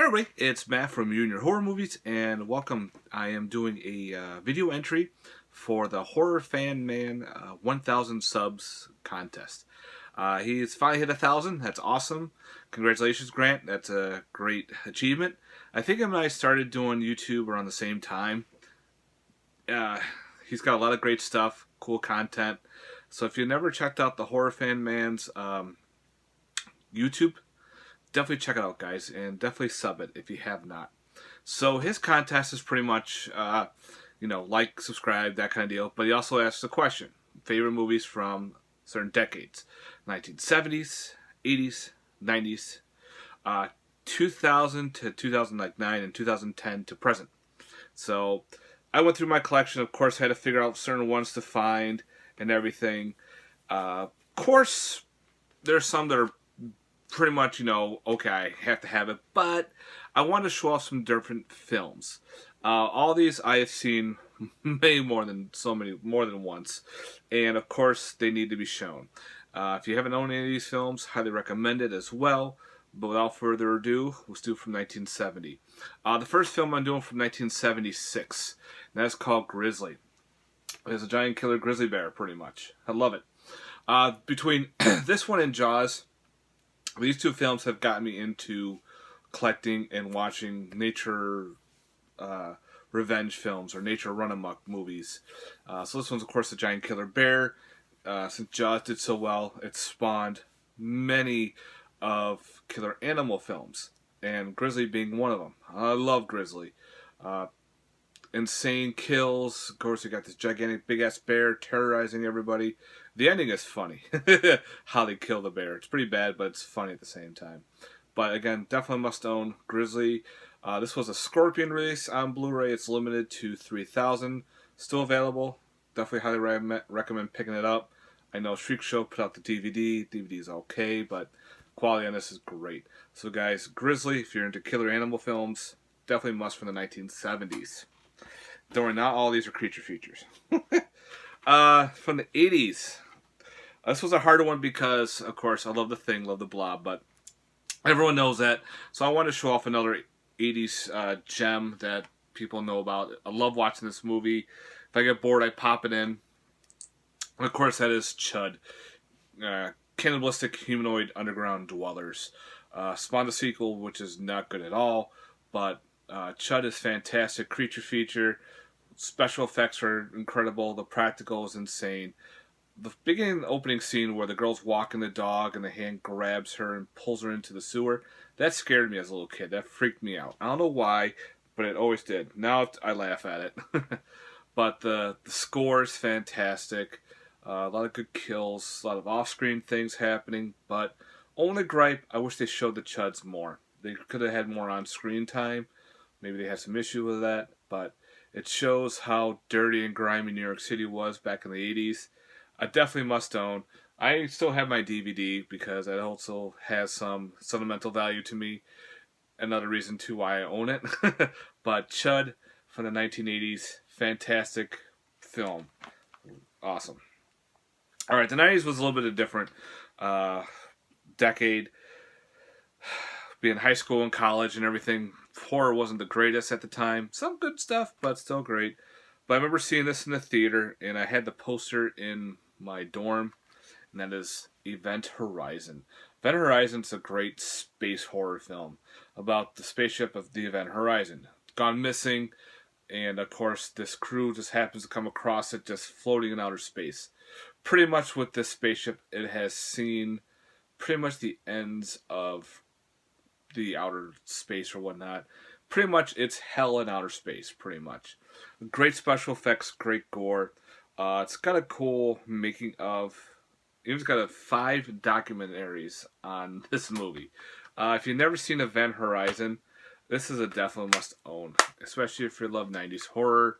Hey everybody, it's Matt from You and Your Horror Movies, and welcome. I am doing a video entry for the Horror Fan Man 1000 subs contest. He's finally hit 1,000. That's awesome. Congratulations, Grant. That's a great achievement. I think him and I started doing YouTube around the same time. He's got a lot of great stuff, cool content. So if you never checked out the Horror Fan Man's YouTube, definitely check it out, guys, and definitely sub it if you have not. So his contest is pretty much, like, subscribe, that kind of deal. But he also asks a question: favorite movies from certain decades, 1970s, 80s, 90s, 2000 to 2009, and 2010 to present. So I went through my collection. Of course, I had to figure out certain ones to find and everything. Of course, there's some that are pretty much, okay, I have to have it, but I want to show off some different films. All these I have seen more than once, and of course they need to be shown. If you haven't owned any of these films, highly recommend it as well. But without further ado, let's do from 1970. The first film I'm doing from 1976, and that's called Grizzly. It's a giant killer grizzly bear, pretty much. I love it. Between this one and Jaws, these two films have gotten me into collecting and watching nature revenge films or nature run-amok movies. So this one's, of course, the giant killer bear. Since Jaws did so well, it spawned many of killer animal films, and Grizzly being one of them. I love Grizzly. Insane kills. Of course, you got this gigantic big-ass bear terrorizing everybody. The ending is funny. How they kill the bear. It's pretty bad, but it's funny at the same time. But again, definitely must own Grizzly. This was a Scorpion release on Blu-ray. It's limited to 3,000. Still available. Definitely highly recommend picking it up. I know Shriek Show put out the DVD. DVD is okay, but quality on this is great. So guys, Grizzly, if you're into killer animal films, definitely must from the 1970s. Don't worry, not all these are creature features. From the 80s. This was a harder one because, of course, I love The Thing, love The Blob, but everyone knows that. So I want to show off another 80s gem that people know about. I love watching this movie. If I get bored, I pop it in. And of course, that is Chud. Cannibalistic humanoid underground dwellers. Spawned a sequel, which is not good at all, but Chud is fantastic. Creature feature. Special effects are incredible. The practical is insane. The beginning opening scene where the girl's walking the dog and the hand grabs her and pulls her into the sewer, that scared me as a little kid. That freaked me out. I don't know why, but it always did. Now I laugh at it. But the score is fantastic. A lot of good kills, a lot of off-screen things happening, but only gripe, I wish they showed the Chuds more. They could have had more on-screen time. Maybe they had some issue with that, but it shows how dirty and grimy New York City was back in the 80s. I definitely must own. I still have my DVD because it also has some sentimental value to me. Another reason, too, why I own it. But Chud from the 1980s, fantastic film. Awesome. Alright, the 90s was a little bit of a different decade. Being high school and college and everything, horror wasn't the greatest at the time. Some good stuff, but still great. But I remember seeing this in the theater, and I had the poster in my dorm, and that is Event Horizon. Event Horizon's a great space horror film about the spaceship of the Event Horizon. It's gone missing, and of course this crew just happens to come across it just floating in outer space. Pretty much with this spaceship, it has seen pretty much the ends of the outer space or whatnot. Pretty much it's hell in outer space, pretty much. Great special effects, great gore. It's got a cool making of. It's got 5 documentaries on this movie. If you've never seen Event Horizon, this is a definitely must own, especially if you love 90s horror.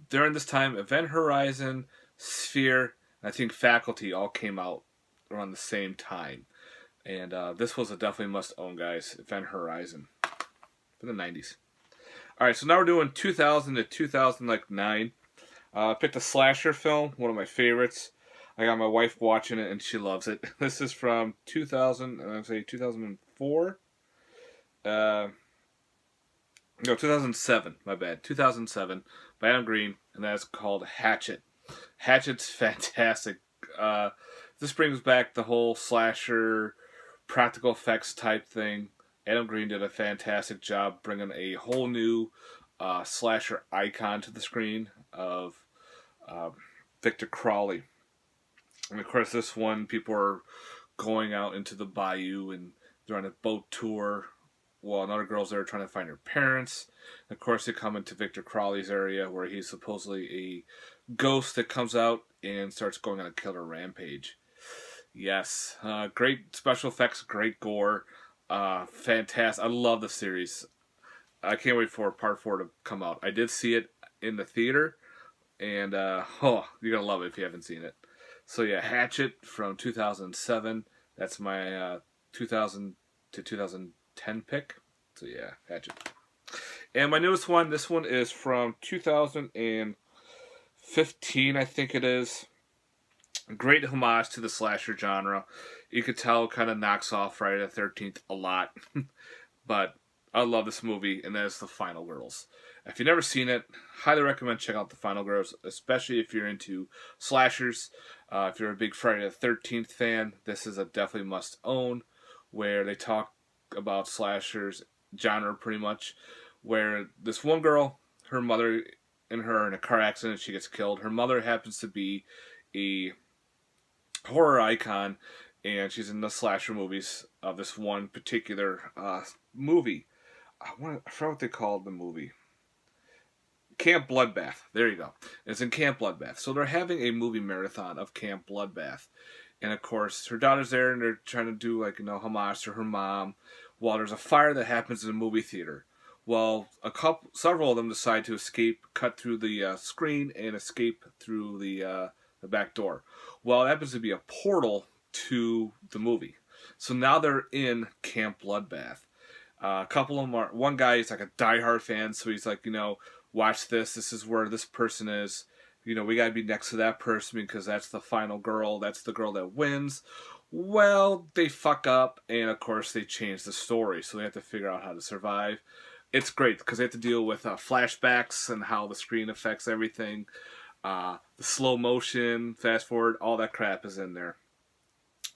During this time, Event Horizon, Sphere, and I think Faculty all came out around the same time. And this was a definitely must-own, guys. Event Horizon. For the 90s. Alright, so now we're doing 2000 to 2009. I picked a slasher film, one of my favorites. I got my wife watching it, and she loves it. This is from 2000, and I'd say 2004. Uh, no, 2007. My bad. 2007 by Adam Green, and that's called Hatchet. Hatchet's fantastic. This brings back the whole slasher practical effects type thing. Adam Green did a fantastic job bringing a whole new slasher icon to the screen of uh, Victor Crowley. And of course, this one, people are going out into the bayou and they're on a boat tour while another girl's there trying to find her parents. And of course, they come into Victor Crowley's area where he's supposedly a ghost that comes out and starts going on a killer rampage. Yes, great special effects, great gore, fantastic. I love the series. I can't wait for part 4 to come out. I did see it in the theater, and oh, you're gonna love it if you haven't seen it. So yeah, Hatchet from 2007. That's my 2000 to 2010 pick. So yeah, Hatchet. And my newest one, this one is from 2015, I think it is. Great homage to the slasher genre. You could tell it kind of knocks off Friday the 13th a lot. But I love this movie, and that is The Final Girls. If you've never seen it, highly recommend checking out The Final Girls, especially if you're into slashers. If you're a big Friday the 13th fan, this is a definitely must-own, where they talk about slashers genre pretty much, where this one girl, her mother and her in a car accident, she gets killed. Her mother happens to be a horror icon, and she's in the slasher movies of this one particular movie. I forgot what they called the movie. Camp Bloodbath. There you go. It's in Camp Bloodbath. So they're having a movie marathon of Camp Bloodbath. And of course, her daughter's there and they're trying to do homage to her mom. While there's a fire that happens in a movie theater. Well, several of them decide to escape, cut through the screen, and escape through the back door. Well, it happens to be a portal to the movie. So now they're in Camp Bloodbath. A couple of them are. One guy is like a diehard fan, so he's like, watch this. This is where this person is. We gotta be next to that person because that's the final girl. That's the girl that wins. Well, they fuck up, and of course they change the story, so they have to figure out how to survive. It's great because they have to deal with flashbacks and how the screen affects everything. The slow motion, fast forward, all that crap is in there.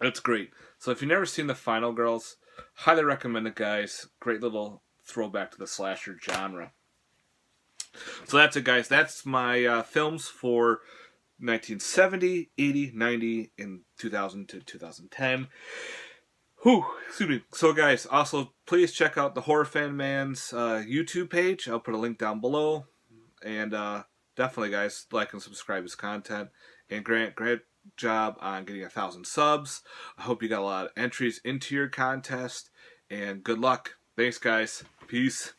It's great. So if you've never seen The Final Girls, highly recommend it, guys. Great little throwback to the slasher genre. So that's it, guys. That's my films for 1970, 80, 90, and 2000 to 2010. Whew, excuse me. So, guys, also, please check out the Horror Fan Man's YouTube page. I'll put a link down below. And definitely, guys, like and subscribe his content. And Grant, great job on getting 1,000 subs. I hope you got a lot of entries into your contest. And good luck. Thanks, guys. Peace.